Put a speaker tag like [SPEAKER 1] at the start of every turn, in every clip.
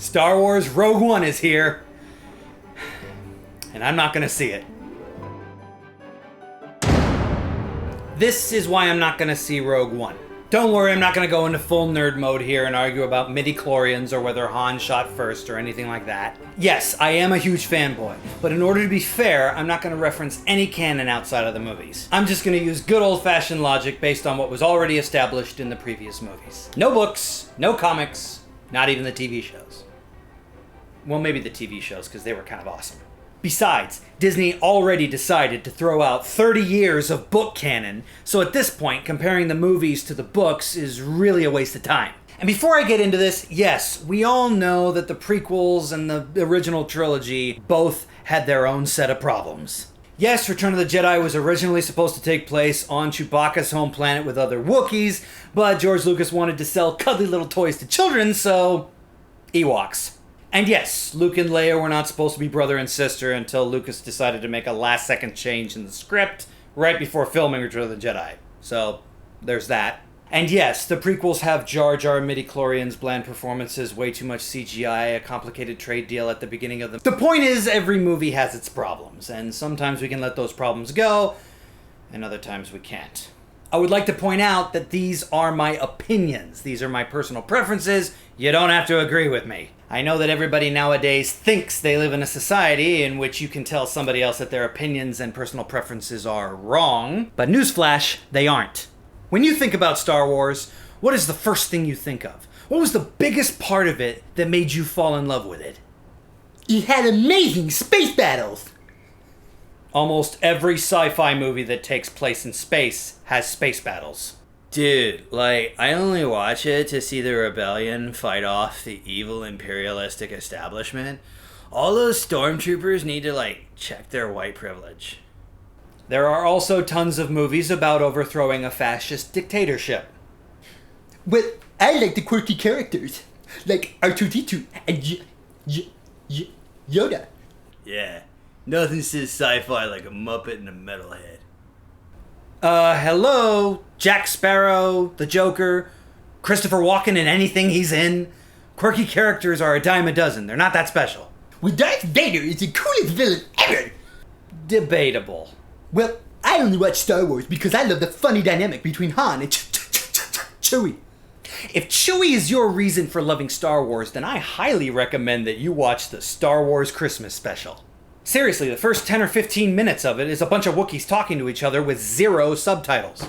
[SPEAKER 1] Star Wars Rogue One is here, and I'm not gonna see it. This is why I'm not gonna see Rogue One. Don't worry, I'm not gonna go into full nerd mode here and argue about midichlorians or whether Han shot first or anything like that. Yes, I am a huge fanboy, but in order to be fair, I'm not gonna reference any canon outside of the movies. I'm just gonna use good old-fashioned logic based on what was already established in the previous movies. No books, no comics, not even the TV shows. Well, maybe the TV shows, because they were kind of awesome. Besides, Disney already decided to throw out 30 years of book canon, so at this point, comparing the movies to the books is really a waste of time. And before I get into this, yes, we all know that the prequels and the original trilogy both had their own set of problems. Yes, Return of the Jedi was originally supposed to take place on Chewbacca's home planet with other Wookiees, but George Lucas wanted to sell cuddly little toys to children, so Ewoks. And yes, Luke and Leia were not supposed to be brother and sister until Lucas decided to make a last-second change in the script right before filming Return of the Jedi. So, there's that. And yes, the prequels have Jar Jar, midichlorians, bland performances, way too much CGI, a complicated trade deal at the beginning of them. The point is, every movie has its problems, and sometimes we can let those problems go, and other times we can't. I would like to point out that these are my opinions. These are my personal preferences. You don't have to agree with me. I know that everybody nowadays thinks they live in a society in which you can tell somebody else that their opinions and personal preferences are wrong, but newsflash, they aren't. When you think about Star Wars, what is the first thing you think of? What was the biggest part of it that made you fall in love with it?
[SPEAKER 2] It had amazing space battles.
[SPEAKER 1] Almost every sci-fi movie that takes place in space has space battles. Dude, I only watch it to see the rebellion fight off the evil imperialistic establishment. All those stormtroopers need to, check their white privilege. There are also tons of movies about overthrowing a fascist dictatorship.
[SPEAKER 2] Well, I like the quirky characters, like R2-D2 and Yoda.
[SPEAKER 1] Yeah, nothing says sci-fi like a Muppet and a metalhead. Hello, Jack Sparrow, the Joker, Christopher Walken in anything he's in. Quirky characters are a dime a dozen. They're not that special.
[SPEAKER 2] Well, Darth Vader is the coolest villain ever.
[SPEAKER 1] Debatable.
[SPEAKER 2] Well, I only watch Star Wars because I love the funny dynamic between Han and Chewie.
[SPEAKER 1] If Chewie is your reason for loving Star Wars, then I highly recommend that you watch the Star Wars Christmas special. Seriously, the first 10 or 15 minutes of it is a bunch of Wookiees talking to each other with 0 subtitles.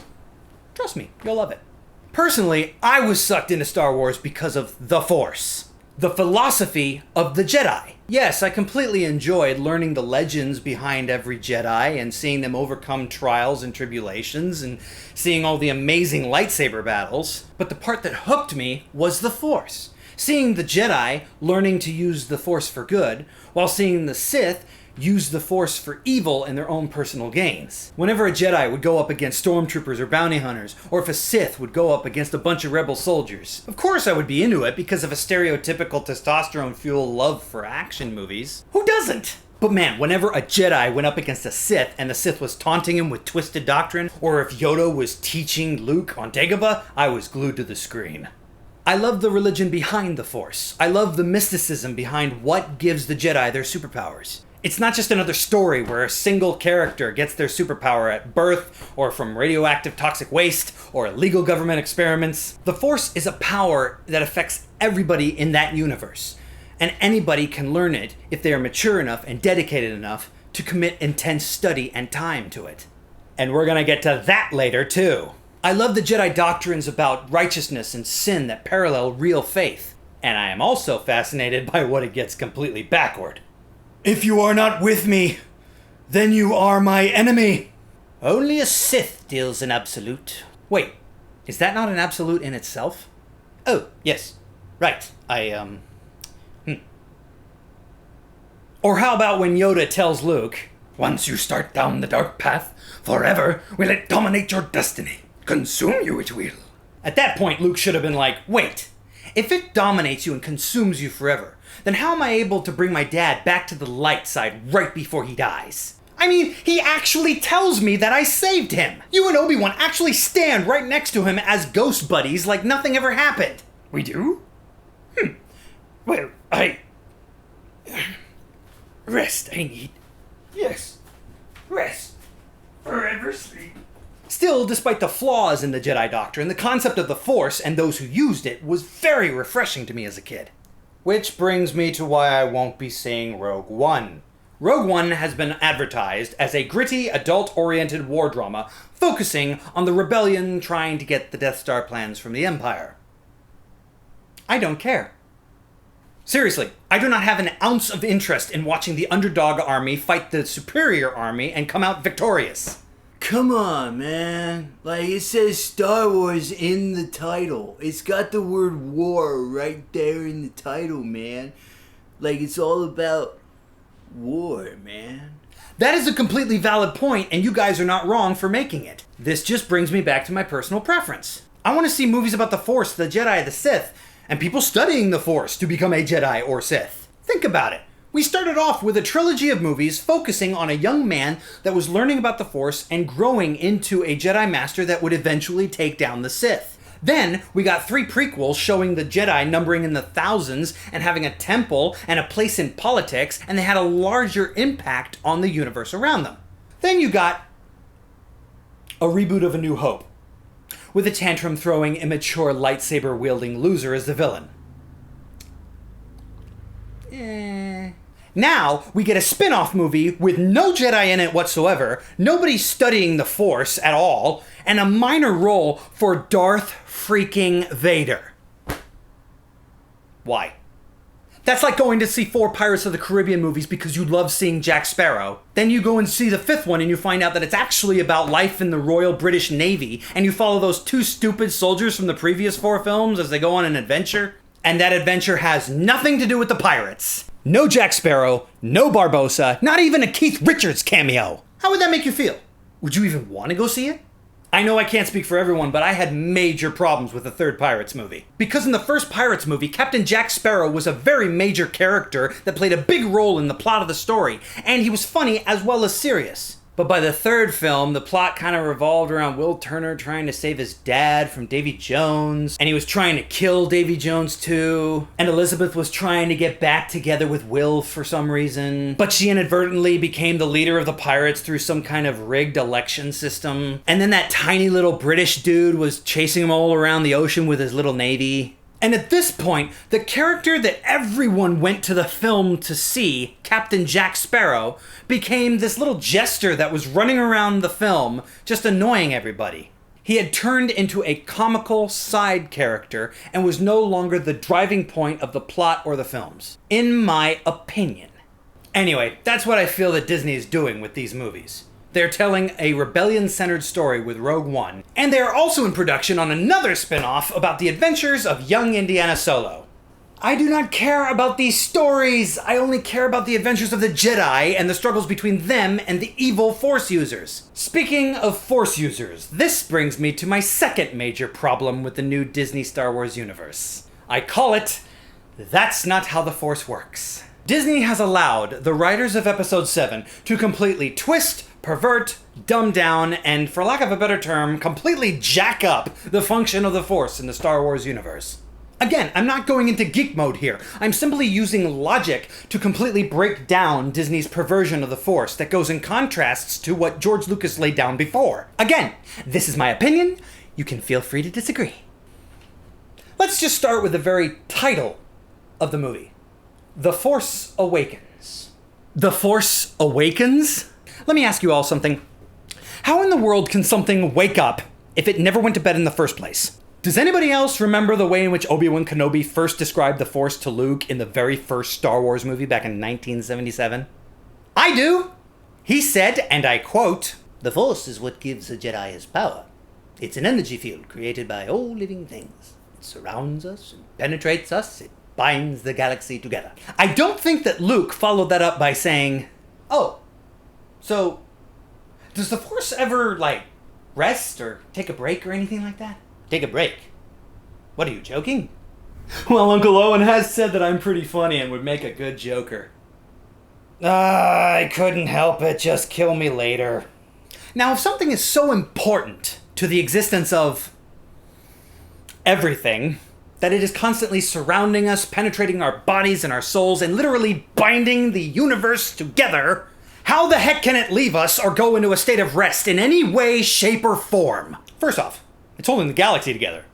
[SPEAKER 1] Trust me, you'll love it. Personally, I was sucked into Star Wars because of the Force. The philosophy of the Jedi. Yes, I completely enjoyed learning the legends behind every Jedi and seeing them overcome trials and tribulations and seeing all the amazing lightsaber battles. But the part that hooked me was the Force. Seeing the Jedi learning to use the Force for good, while seeing the Sith use the Force for evil in their own personal gains. Whenever a Jedi would go up against stormtroopers or bounty hunters, or if a Sith would go up against a bunch of rebel soldiers, of course I would be into it because of a stereotypical testosterone-fueled love for action movies. Who doesn't? But man, whenever a Jedi went up against a Sith and the Sith was taunting him with twisted doctrine, or if Yoda was teaching Luke on Dagobah, I was glued to the screen. I love the religion behind the Force. I love the mysticism behind what gives the Jedi their superpowers. It's not just another story where a single character gets their superpower at birth, or from radioactive toxic waste, or illegal government experiments. The Force is a power that affects everybody in that universe, and anybody can learn it if they are mature enough and dedicated enough to commit intense study and time to it. And we're gonna get to that later, too. I love the Jedi doctrines about righteousness and sin that parallel real faith, and I am also fascinated by what it gets completely backward. If you are not with me, then you are my enemy. Only a Sith deals in absolute. Wait, is that not an absolute in itself? Oh, yes. Right. Or how about when Yoda tells Luke, "Once you start down the dark path, forever will it dominate your destiny. Consume you it will." At that point, Luke should have been like, wait, if it dominates you and consumes you forever, then how am I able to bring my dad back to the light side right before he dies? I mean, he actually tells me that I saved him. You and Obi-Wan actually stand right next to him as ghost buddies like nothing ever happened. We do? Well, rest I need. Yes. Rest. Forever sleep. Still, despite the flaws in the Jedi doctrine, the concept of the Force and those who used it was very refreshing to me as a kid. Which brings me to why I won't be seeing Rogue One. Rogue One has been advertised as a gritty, adult-oriented war drama focusing on the rebellion trying to get the Death Star plans from the Empire. I don't care. Seriously, I do not have an ounce of interest in watching the underdog army fight the superior army and come out victorious.
[SPEAKER 2] Come on, man. Like, it says Star Wars in the title. It's got the word war right there in the title, man. Like, it's all about war, man.
[SPEAKER 1] That is a completely valid point, and you guys are not wrong for making it. This just brings me back to my personal preference. I want to see movies about the Force, the Jedi, the Sith, and people studying the Force to become a Jedi or Sith. Think about it. We started off with a trilogy of movies focusing on a young man that was learning about the Force and growing into a Jedi Master that would eventually take down the Sith. Then, we got 3 prequels showing the Jedi numbering in the thousands and having a temple and a place in politics, and they had a larger impact on the universe around them. Then you got a reboot of A New Hope, with a tantrum-throwing, immature, lightsaber-wielding loser as the villain. Now, we get a spin-off movie with no Jedi in it whatsoever, nobody studying the Force at all, and a minor role for Darth freaking Vader. Why? That's like going to see 4 Pirates of the Caribbean movies because you love seeing Jack Sparrow. Then you go and see the 5th one and you find out that it's actually about life in the Royal British Navy, and you follow those 2 stupid soldiers from the previous 4 films as they go on an adventure. And that adventure has nothing to do with the pirates. No Jack Sparrow, no Barbossa, not even a Keith Richards cameo. How would that make you feel? Would you even want to go see it? I know I can't speak for everyone, but I had major problems with the 3rd Pirates movie. Because in the first Pirates movie, Captain Jack Sparrow was a very major character that played a big role in the plot of the story, and he was funny as well as serious. But by the 3rd film, the plot kind of revolved around Will Turner trying to save his dad from Davy Jones, and he was trying to kill Davy Jones too, and Elizabeth was trying to get back together with Will for some reason, but she inadvertently became the leader of the pirates through some kind of rigged election system, and then that tiny little British dude was chasing them all around the ocean with his little navy. And at this point, the character that everyone went to the film to see, Captain Jack Sparrow, became this little jester that was running around the film, just annoying everybody. He had turned into a comical side character and was no longer the driving point of the plot or the films, in my opinion. Anyway, that's what I feel that Disney is doing with these movies. They're telling a rebellion-centered story with Rogue One, and they are also in production on another spin-off about the adventures of young Indiana Solo. I do not care about these stories. I only care about the adventures of the Jedi and the struggles between them and the evil Force users. Speaking of Force users, this brings me to my second major problem with the new Disney Star Wars universe. I call it, that's not how the Force works. Disney has allowed the writers of Episode 7 to completely twist, pervert, dumb down, and, for lack of a better term, completely jack up the function of the Force in the Star Wars universe. Again, I'm not going into geek mode here. I'm simply using logic to completely break down Disney's perversion of the Force that goes in contrasts to what George Lucas laid down before. Again, this is my opinion. You can feel free to disagree. Let's just start with the very title of the movie. The Force Awakens. The Force Awakens? Let me ask you all something. How in the world can something wake up if it never went to bed in the first place? Does anybody else remember the way in which Obi-Wan Kenobi first described the Force to Luke in the very first Star Wars movie back in 1977? I do! He said, and I quote, "The Force is what gives a Jedi his power. It's an energy field created by all living things. It surrounds us and penetrates us. It binds the galaxy together." I don't think that Luke followed that up by saying, "Oh, so, does the Force ever, rest or take a break or anything like that?" Take a break? What, are you joking? Well, Uncle Owen has said that I'm pretty funny and would make a good joker. I couldn't help it, just kill me later. Now, if something is so important to the existence of everything, That it is constantly surrounding us, penetrating our bodies and our souls, and literally binding the universe together, how the heck can it leave us or go into a state of rest in any way, shape, or form? First off, it's holding the galaxy together.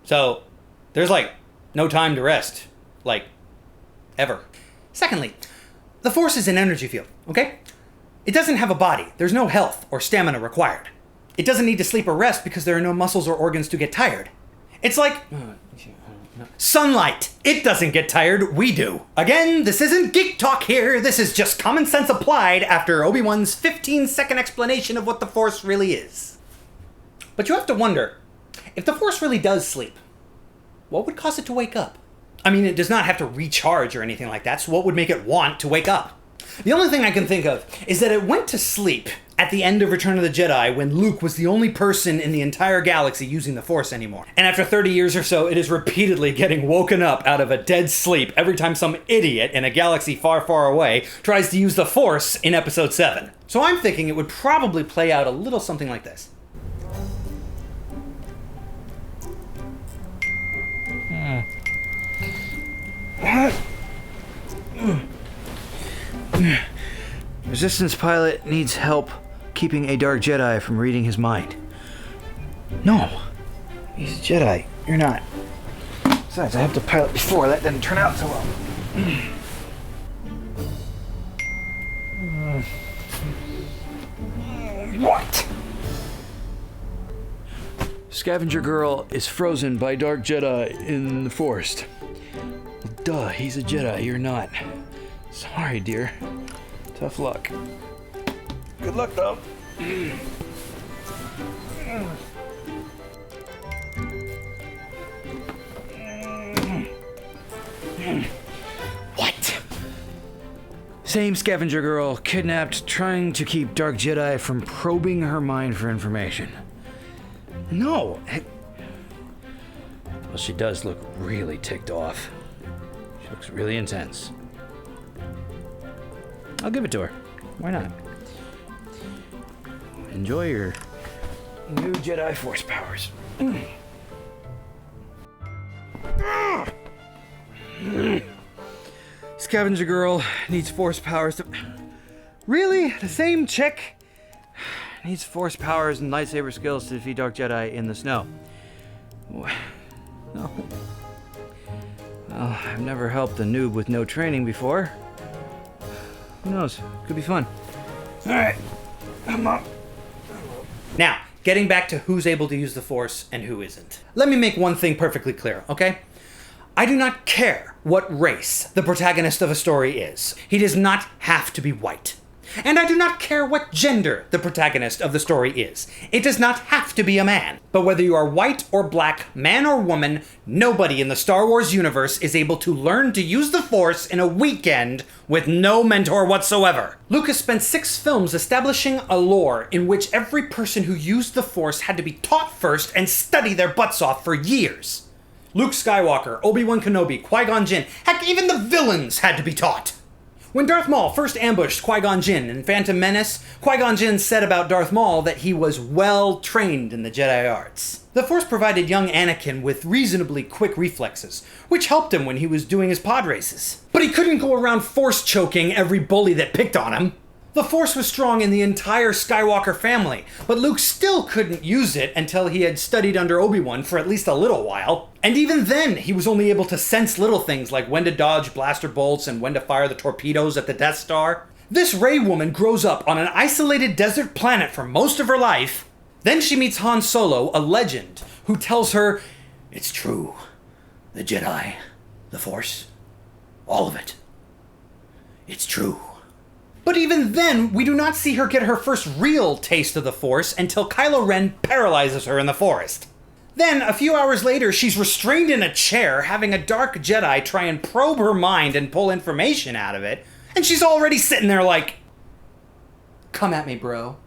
[SPEAKER 1] So, there's no time to rest. Ever. Secondly, the Force is an energy field, okay? It doesn't have a body. There's no health or stamina required. It doesn't need to sleep or rest because there are no muscles or organs to get tired. It's like sunlight. It doesn't get tired, we do. Again, this isn't geek talk here. This is just common sense applied after Obi-Wan's 15-second explanation of what the Force really is. But you have to wonder, if the Force really does sleep, what would cause it to wake up? I mean, it does not have to recharge or anything like that, so what would make it want to wake up? The only thing I can think of is that it went to sleep at the end of Return of the Jedi when Luke was the only person in the entire galaxy using the Force anymore. And after 30 years or so, it is repeatedly getting woken up out of a dead sleep every time some idiot in a galaxy far, far away tries to use the Force in Episode 7. So I'm thinking it would probably play out a little something like this.
[SPEAKER 2] Resistance pilot needs help keeping a dark Jedi from reading his mind. No, he's a Jedi. You're not. Besides, I have to pilot before. That didn't turn out so well. What? Scavenger Girl is frozen by dark Jedi in the forest. Duh, he's a Jedi. You're not. Sorry, dear. Tough luck. Good luck, though. What? Same Scavenger Girl, kidnapped, trying to keep Dark Jedi from probing her mind for information. No. Well, she does look really ticked off. She looks really intense. I'll give it to her. Why not? Enjoy your new Jedi Force powers. Scavenger Girl needs Force powers to... Really? The same chick? Needs Force powers and lightsaber skills to defeat Dark Jedi in the snow. No. Well, I've never helped a noob with no training before. Who knows? Could be fun. Alright. I'm up.
[SPEAKER 1] Now, getting back to who's able to use the Force and who isn't. Let me make one thing perfectly clear, okay? I do not care what race the protagonist of a story is. He does not have to be white. And I do not care what gender the protagonist of the story is. It does not have to be a man. But whether you are white or black, man or woman, nobody in the Star Wars universe is able to learn to use the Force in a weekend with no mentor whatsoever. Lucas spent 6 films establishing a lore in which every person who used the Force had to be taught first and study their butts off for years. Luke Skywalker, Obi-Wan Kenobi, Qui-Gon Jinn, heck, even the villains had to be taught. When Darth Maul first ambushed Qui-Gon Jinn in Phantom Menace, Qui-Gon Jinn said about Darth Maul that he was well trained in the Jedi arts. The Force provided young Anakin with reasonably quick reflexes, which helped him when he was doing his pod races. But he couldn't go around Force choking every bully that picked on him. The Force was strong in the entire Skywalker family, but Luke still couldn't use it until he had studied under Obi-Wan for at least a little while. And even then, he was only able to sense little things like when to dodge blaster bolts and when to fire the torpedoes at the Death Star. This Rey woman grows up on an isolated desert planet for most of her life. Then she meets Han Solo, a legend, who tells her, "It's true. The Jedi, the Force, all of it. It's true." But even then, we do not see her get her first real taste of the Force until Kylo Ren paralyzes her in the forest. Then, a few hours later, she's restrained in a chair, having a dark Jedi try and probe her mind and pull information out of it, and she's already sitting there like, "Come at me, bro."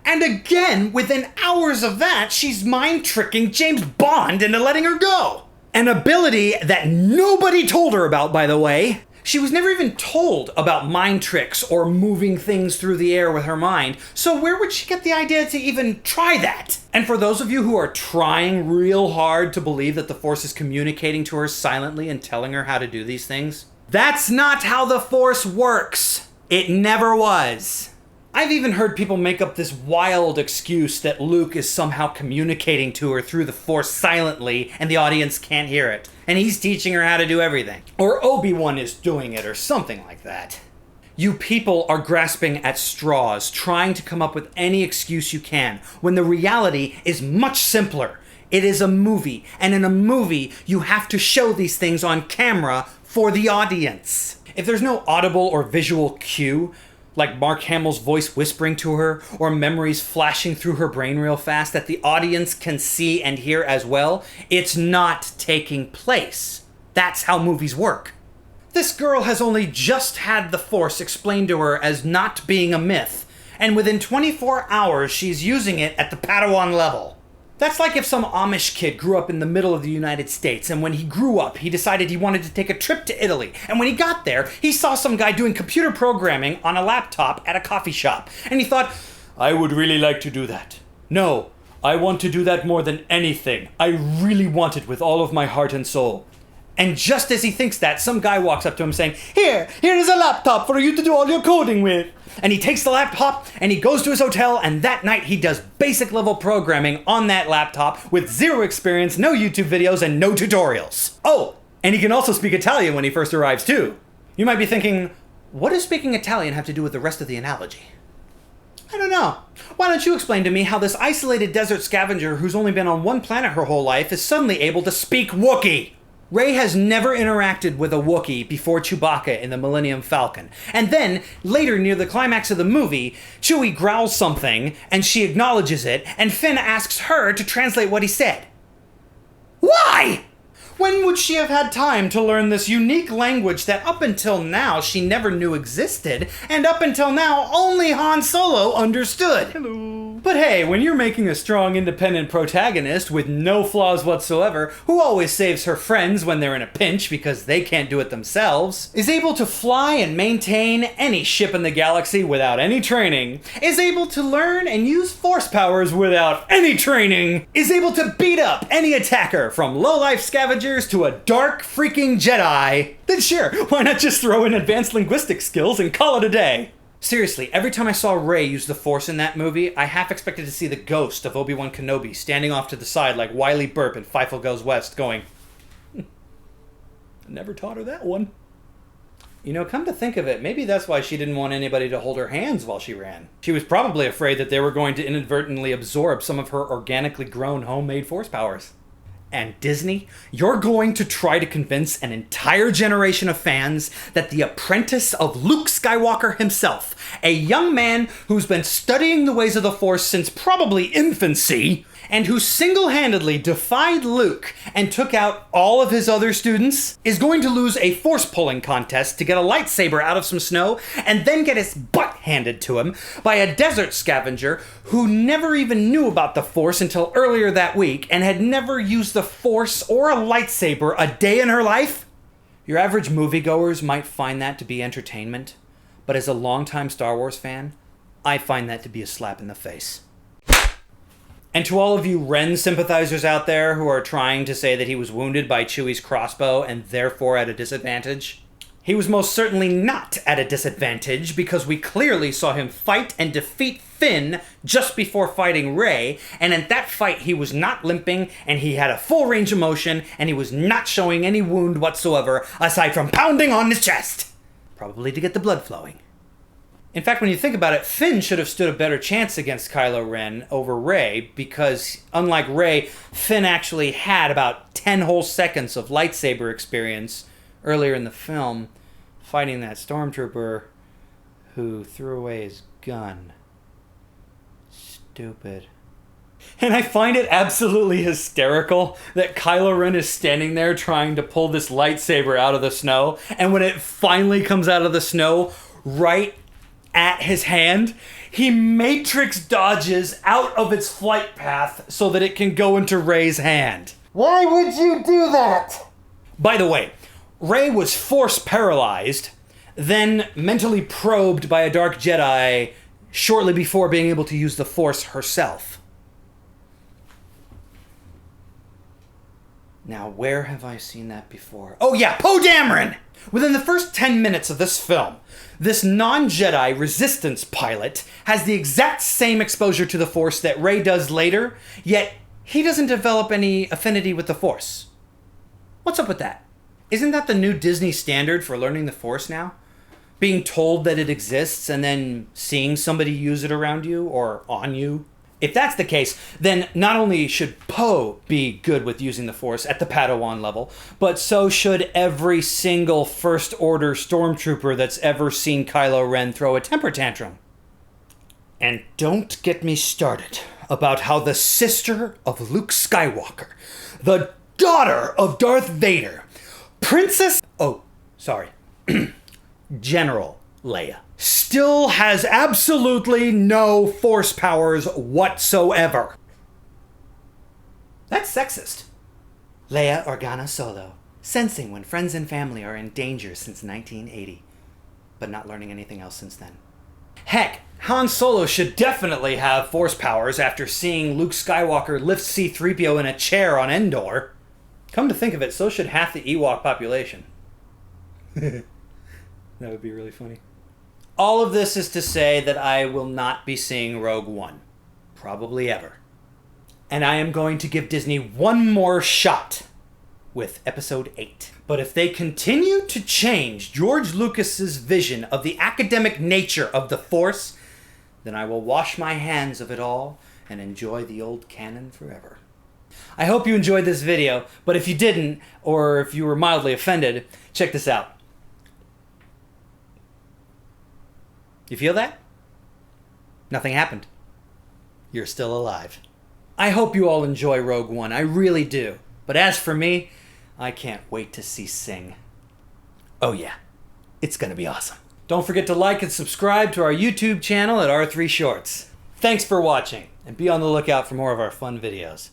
[SPEAKER 1] And again, within hours of that, she's mind-tricking James Bond into letting her go. An ability that nobody told her about, by the way. She was never even told about mind tricks or moving things through the air with her mind, so where would she get the idea to even try that? And for those of you who are trying real hard to believe that the Force is communicating to her silently and telling her how to do these things, that's not how the Force works. It never was. I've even heard people make up this wild excuse that Luke is somehow communicating to her through the Force silently and the audience can't hear it, and he's teaching her how to do everything. Or Obi-Wan is doing it, or something like that. You people are grasping at straws, trying to come up with any excuse you can, when the reality is much simpler. It is a movie, and in a movie, you have to show these things on camera for the audience. If there's no audible or visual cue, like Mark Hamill's voice whispering to her, or memories flashing through her brain real fast that the audience can see and hear as well, it's not taking place. That's how movies work. This girl has only just had the Force explained to her as not being a myth, and within 24 hours she's using it at the Padawan level. That's like if some Amish kid grew up in the middle of the United States, and when he grew up, he decided he wanted to take a trip to Italy. And when he got there, he saw some guy doing computer programming on a laptop at a coffee shop. And he thought, I would really like to do that. No, I want to do that more than anything. I really want it with all of my heart and soul. And just as he thinks that, some guy walks up to him saying, here is a laptop for you to do all your coding with. And he takes the laptop and he goes to his hotel, and that night he does basic level programming on that laptop with zero experience, no YouTube videos, and no tutorials. Oh, and he can also speak Italian when he first arrives too. You might be thinking, what does speaking Italian have to do with the rest of the analogy? I don't know. Why don't you explain to me how this isolated desert scavenger who's only been on one planet her whole life is suddenly able to speak Wookiee? Rey has never interacted with a Wookiee before Chewbacca in the Millennium Falcon. And then, later near the climax of the movie, Chewie growls something, and she acknowledges it, and Finn asks her to translate what he said. Why? When would she have had time to learn this unique language that up until now she never knew existed, and up until now only Han Solo understood? Hello. But hey, when you're making a strong, independent protagonist with no flaws whatsoever, who always saves her friends when they're in a pinch because they can't do it themselves, is able to fly and maintain any ship in the galaxy without any training, is able to learn and use force powers without any training, is able to beat up any attacker from low-life scavengers to a dark freaking Jedi, then sure, why not just throw in advanced linguistic skills and call it a day? Seriously, every time I saw Rey use the Force in that movie, I half expected to see the ghost of Obi-Wan Kenobi standing off to the side like Wily Burp in Fievel Goes West going, I never taught her that one. You know, come to think of it, maybe that's why she didn't want anybody to hold her hands while she ran. She was probably afraid that they were going to inadvertently absorb some of her organically grown homemade Force powers. And Disney, you're going to try to convince an entire generation of fans that the apprentice of Luke Skywalker himself, a young man who's been studying the ways of the Force since probably infancy, and who single-handedly defied Luke and took out all of his other students, is going to lose a force-pulling contest to get a lightsaber out of some snow and then get his butt handed to him by a desert scavenger who never even knew about the Force until earlier that week and had never used the Force or a lightsaber a day in her life? Your average moviegoers might find that to be entertainment, but as a longtime Star Wars fan, I find that to be a slap in the face. And to all of you Ren sympathizers out there who are trying to say that he was wounded by Chewie's crossbow and therefore at a disadvantage, he was most certainly not at a disadvantage because we clearly saw him fight and defeat Finn just before fighting Rey, and in that fight he was not limping and he had a full range of motion and he was not showing any wound whatsoever aside from pounding on his chest. Probably to get the blood flowing. In fact, when you think about it, Finn should have stood a better chance against Kylo Ren over Rey because, unlike Rey, Finn actually had about 10 whole seconds of lightsaber experience earlier in the film fighting that stormtrooper who threw away his gun. Stupid. And I find it absolutely hysterical that Kylo Ren is standing there trying to pull this lightsaber out of the snow, and when it finally comes out of the snow, right at his hand, he matrix dodges out of its flight path so that it can go into Rey's hand. Why would you do that? By the way, Rey was Force paralyzed, then mentally probed by a Dark Jedi shortly before being able to use the Force herself. Now, where have I seen that before? Oh yeah, Poe Dameron! Within the first 10 minutes of this film, this non-Jedi Resistance pilot has the exact same exposure to the Force that Rey does later, yet he doesn't develop any affinity with the Force. What's up with that? Isn't that the new Disney standard for learning the Force now? Being told that it exists and then seeing somebody use it around you or on you? If that's the case, then not only should Poe be good with using the Force at the Padawan level, but so should every single First Order stormtrooper that's ever seen Kylo Ren throw a temper tantrum. And don't get me started about how the sister of Luke Skywalker, the daughter of Darth Vader, General Leia, still has absolutely no Force powers whatsoever. That's sexist. Leia Organa Solo, sensing when friends and family are in danger since 1980, but not learning anything else since then. Heck, Han Solo should definitely have Force powers after seeing Luke Skywalker lift C-3PO in a chair on Endor. Come to think of it, so should half the Ewok population. That would be really funny. All of this is to say that I will not be seeing Rogue One. Probably ever. And I am going to give Disney one more shot with Episode 8. But if they continue to change George Lucas's vision of the academic nature of the Force, then I will wash my hands of it all and enjoy the old canon forever. I hope you enjoyed this video, but if you didn't, or if you were mildly offended, check this out. You feel that? Nothing happened. You're still alive. I hope you all enjoy Rogue One, I really do. But as for me, I can't wait to see Sing. Oh yeah, it's gonna be awesome. Don't forget to like and subscribe to our YouTube channel at R3 Shorts. Thanks for watching, and be on the lookout for more of our fun videos.